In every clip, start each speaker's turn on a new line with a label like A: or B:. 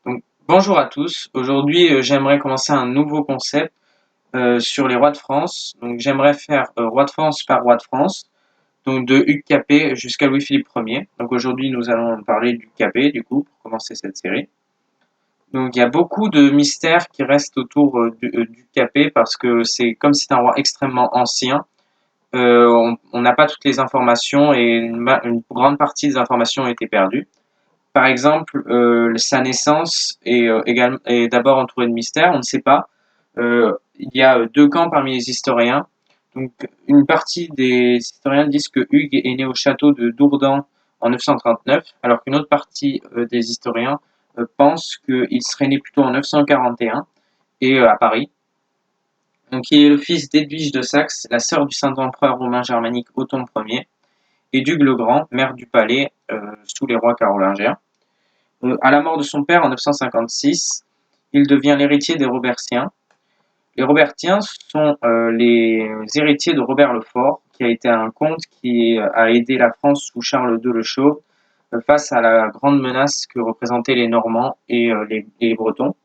A: Donc, bonjour à tous. Aujourd'hui, j'aimerais commencer un nouveau concept sur les rois de France. Donc, j'aimerais faire roi de France par roi de France, donc de Hugues Capet jusqu'à Louis-Philippe Ier. Donc, aujourd'hui, nous allons parler du Capet, du coup, pour commencer cette série. Donc, il y a beaucoup de mystères qui restent autour du Capet parce que c'est comme c'est un roi extrêmement ancien. On n'a pas toutes les informations et une grande partie des informations ont été perdues. Par exemple, sa naissance est d'abord entourée de mystères, on ne sait pas. Il y a deux camps parmi les historiens. Donc, une partie des historiens disent que Hugues est né au château de Dourdan en 939, alors qu'une autre partie des historiens pense qu'il serait né plutôt en 941 et à Paris. Donc, il est le fils d'Edwige de Saxe, la sœur du saint empereur romain germanique Othon Ier, et d'Hugues le Grand, maire du palais sous les rois carolingiens. À la mort de son père en 956, il devient l'héritier des Robertiens. Les Robertiens sont les héritiers de Robert le Fort, qui a été un comte qui a aidé la France sous Charles II le Chauve face à la grande menace que représentaient les Normands et les Bretons.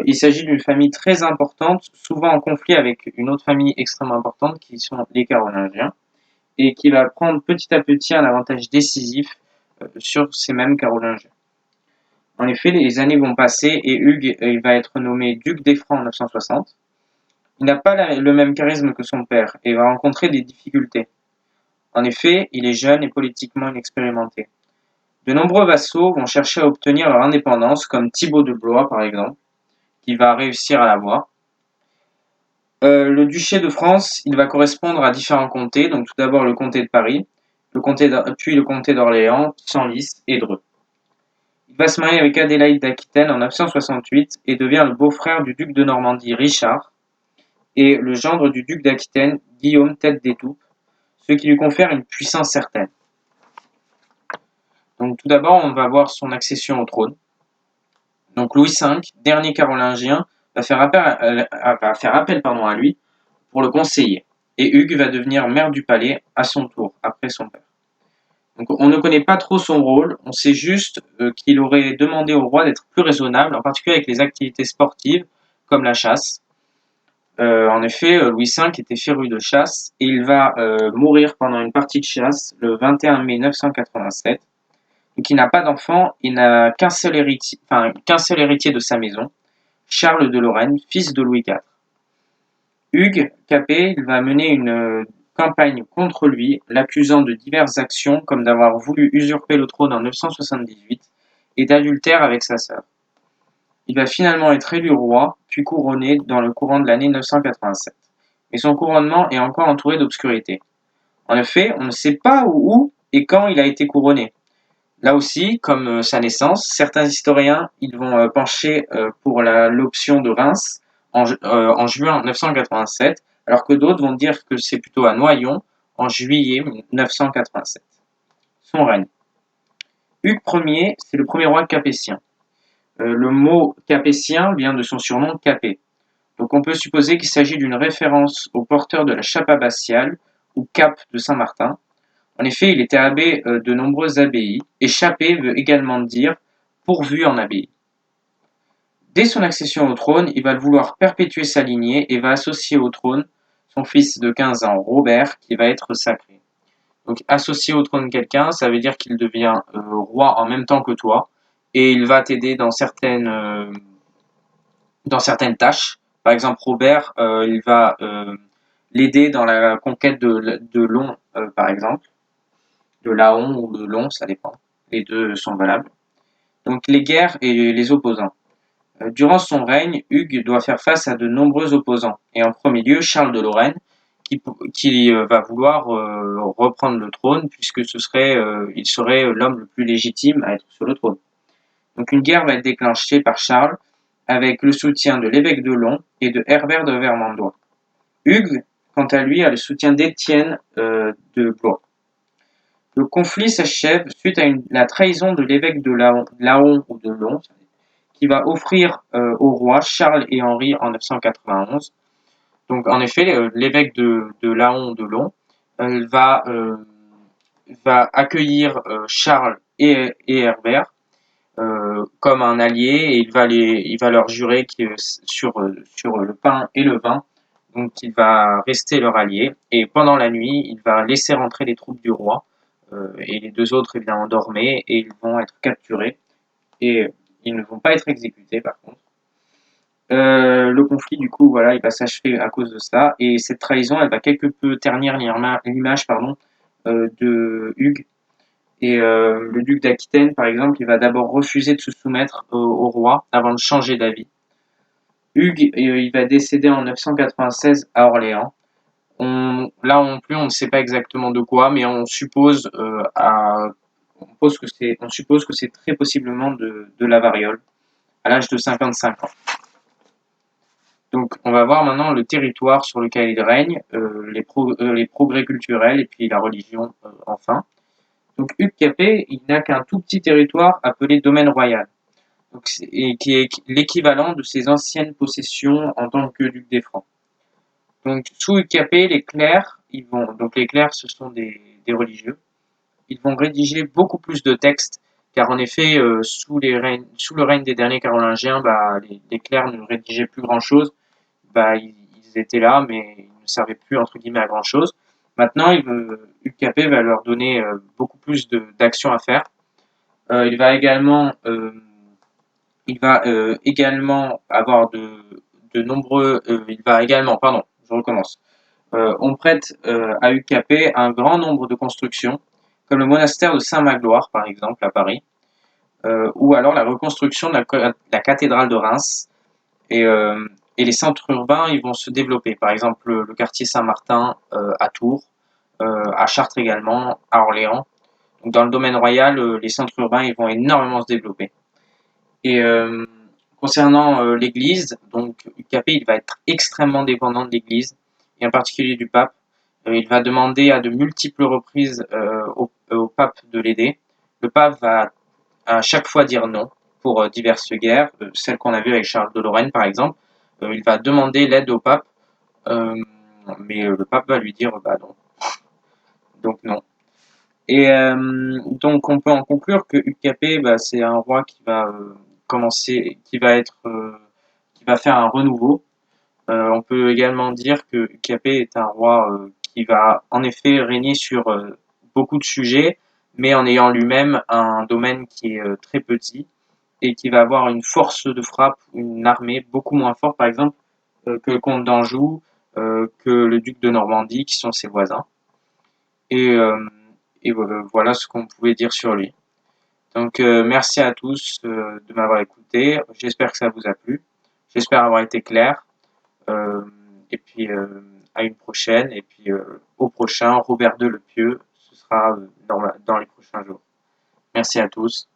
A: Il s'agit d'une famille très importante, souvent en conflit avec une autre famille extrêmement importante qui sont les Carolingiens, et qui va prendre petit à petit un avantage décisif sur ces mêmes Carolingiens. En effet, les années vont passer et Hugues il va être nommé duc des Francs en 960. Il n'a pas le même charisme que son père et va rencontrer des difficultés. En effet, il est jeune et politiquement inexpérimenté. De nombreux vassaux vont chercher à obtenir leur indépendance, comme Thibaut de Blois par exemple, qui va réussir à l'avoir. Le duché de France, il va correspondre à différents comtés, donc tout d'abord le comté de Paris, puis le comté d'Orléans, Senlis et Dreux. Il va se marier avec Adélaïde d'Aquitaine en 968 et devient le beau-frère du duc de Normandie Richard et le gendre du duc d'Aquitaine Guillaume Tête d'Étoupe, ce qui lui confère une puissance certaine. Donc tout d'abord, on va voir son accession au trône. Donc Louis V, dernier carolingien, va faire appel à lui pour le conseiller. Et Hugues va devenir maire du palais à son tour, après son père. Donc on ne connaît pas trop son rôle, on sait juste qu'il aurait demandé au roi d'être plus raisonnable, en particulier avec les activités sportives, comme la chasse. En effet, Louis V était féru de chasse et il va mourir pendant une partie de chasse le 21 mai 987. Donc il n'a pas d'enfant, il n'a qu'un seul héritier de sa maison, Charles de Lorraine, fils de Louis IV. Hugues Capet va mener une campagne contre lui, l'accusant de diverses actions comme d'avoir voulu usurper le trône en 978 et d'adultère avec sa sœur. Il va finalement être élu roi, puis couronné dans le courant de l'année 987. Mais son couronnement est encore entouré d'obscurité. En effet, on ne sait pas où et quand il a été couronné. Là aussi, comme sa naissance, certains historiens ils vont pencher pour l'option de Reims en juin 987, alors que d'autres vont dire que c'est plutôt à Noyon en juillet 987. Son règne. Hugues Ier, c'est le premier roi capétien. Le mot capétien vient de son surnom Capet. Donc on peut supposer qu'il s'agit d'une référence au porteur de la chape abbatiale, ou cape de Saint-Martin. En effet, il était abbé de nombreuses abbayes, et chapé veut également dire pourvu en abbaye. Dès son accession au trône, il va vouloir perpétuer sa lignée et va associer au trône son fils de 15 ans, Robert, qui va être sacré. Donc associer au trône quelqu'un, ça veut dire qu'il devient roi en même temps que toi, et il va t'aider dans certaines tâches. Par exemple, Robert, il va l'aider dans la conquête de Long, par exemple, de Laon ou de Long, ça dépend. Les deux sont valables. Donc les guerres et les opposants. Durant son règne, Hugues doit faire face à de nombreux opposants, et en premier lieu Charles de Lorraine, qui va vouloir reprendre le trône, puisque il serait l'homme le plus légitime à être sur le trône. Donc une guerre va être déclenchée par Charles, avec le soutien de l'évêque de Long et de Herbert de Vermandois. Hugues, quant à lui, a le soutien d'Étienne de Blois. Le conflit s'achève suite à la trahison de l'évêque de Laon ou de Long, qui va offrir au roi Charles et Henri en 991. Donc en effet, l'évêque de Laon de Long va accueillir Charles et Herbert comme un allié et il va leur jurer que sur le pain et le vin. Donc il va rester leur allié et pendant la nuit, il va laisser rentrer les troupes du roi et les deux autres évidemment dormaient et ils vont être capturés et ils ne vont pas être exécutés par contre. Le conflit du coup voilà, il va s'achever à cause de ça et cette trahison, elle va quelque peu ternir l'image pardon de Hugues et le duc d'Aquitaine, par exemple, il va d'abord refuser de se soumettre au roi avant de changer d'avis. Hugues, il va décéder en 996 à Orléans. Là non plus, on ne sait pas exactement de quoi, mais on suppose que c'est très possiblement de la variole, à l'âge de 55 ans. Donc, on va voir maintenant le territoire sur lequel il règne, les progrès culturels et puis la religion, enfin. Donc Hugues Capet, il n'a qu'un tout petit territoire appelé domaine royal, donc, et qui est l'équivalent de ses anciennes possessions en tant que duc des Francs. Donc sous Hugues Capet, les clercs, donc les clercs, ce sont des religieux, ils vont rédiger beaucoup plus de textes, car en effet, sous le règne des derniers carolingiens, bah, les clercs ne rédigeaient plus grand-chose, bah, ils étaient là, mais ils ne servaient plus entre guillemets à grand-chose. Maintenant, Hugues Capet va leur donner beaucoup plus d'actions à faire. Il va également, avoir de nombreux, il va également, pardon, je recommence. On prête à Hugues Capet un grand nombre de constructions, comme le monastère de Saint-Magloire, par exemple, à Paris, ou alors la reconstruction de la cathédrale de Reims. Et, euh, et les centres urbains, ils vont se développer. Par exemple, le quartier Saint-Martin à Tours, à Chartres également, à Orléans. Donc, dans le domaine royal, les centres urbains, ils vont énormément se développer. Et concernant l'Église, donc UCAP, il va être extrêmement dépendant de l'Église, et en particulier du pape. Il va demander à de multiples reprises au pape de l'aider. Le pape va à chaque fois dire non pour diverses guerres, celle qu'on a vue avec Charles de Lorraine par exemple. Il va demander l'aide au pape, euh, mais le pape va lui dire bah non, donc non. Et donc on peut en conclure que UKP, bah, c'est un roi qui va qui va faire un renouveau. On peut également dire que UKP est un roi qui va en effet régner sur beaucoup de sujets, mais en ayant lui-même un domaine qui est très petit et qui va avoir une force de frappe, une armée beaucoup moins forte par exemple que le comte d'Anjou, que le duc de Normandie, qui sont ses voisins. Et, euh, et voilà ce qu'on pouvait dire sur lui. Donc merci à tous de m'avoir écouté. J'espère que ça vous a plu. J'espère avoir été clair. Euh, et puis à une prochaine. Et puis au prochain, Robert II le Pieux. Ce sera dans les prochains jours. Merci à tous.